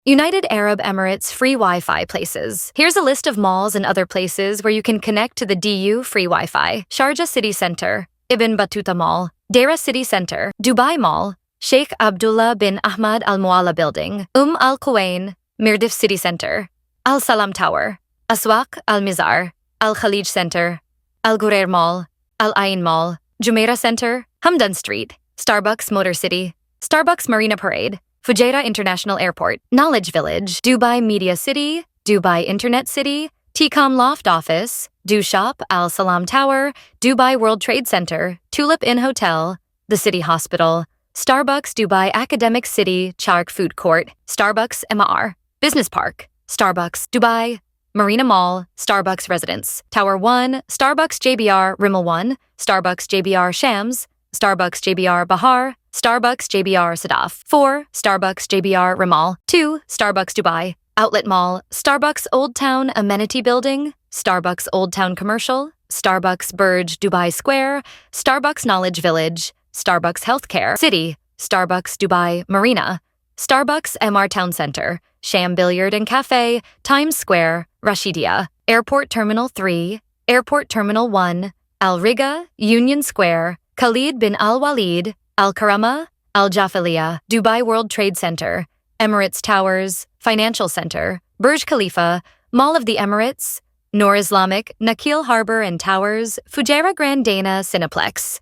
United Arab Emirates free Wi-Fi places. Here's a list of malls and other places where you can connect to the DU free Wi-Fi. Sharjah City Center, Ibn Battuta Mall, Deira City Center, Dubai Mall, Sheikh Abdullah bin Ahmad Al Mualla Building, Al Quwain, Mirdif City Center, Al Salam Tower, Aswaq Al Mizar, Al Khalij Center, Al Ghurair Mall, Al Ain Mall, Jumeirah Center, Hamdan Street, Starbucks Motor City, Starbucks Marina Parade, Fujairah International Airport, Knowledge Village, Dubai Media City, Dubai Internet City, Tcom Loft Office, Shop, Al Salam Tower, Dubai World Trade Center, Tulip Inn Hotel, the City Hospital, Starbucks Dubai Academic City, Chark Food Court, Starbucks MR, Business Park, Starbucks Dubai, Marina Mall, Starbucks Residence, Tower 1, Starbucks JBR Rimmel 1, Starbucks JBR Shams, Starbucks JBR Bahar, Starbucks JBR Sadaf, 4, Starbucks JBR Ramal, 2, Starbucks Dubai, Outlet Mall, Starbucks Old Town Amenity Building, Starbucks Old Town Commercial, Starbucks Burj Dubai Square, Starbucks Knowledge Village, Starbucks Healthcare City, Starbucks Dubai Marina, Starbucks MR Town Center, Sham Billiard and Cafe, Times Square, Rashidia, Airport Terminal 3, Airport Terminal 1, Al Riga, Union Square, Khalid bin Al Walid, Al Karama, Al Jafaliya, Dubai World Trade Center, Emirates Towers, Financial Center, Burj Khalifa, Mall of the Emirates, Noor Islamic, Nakheel Harbor and Towers, Fujairah Grand Dana Cineplex.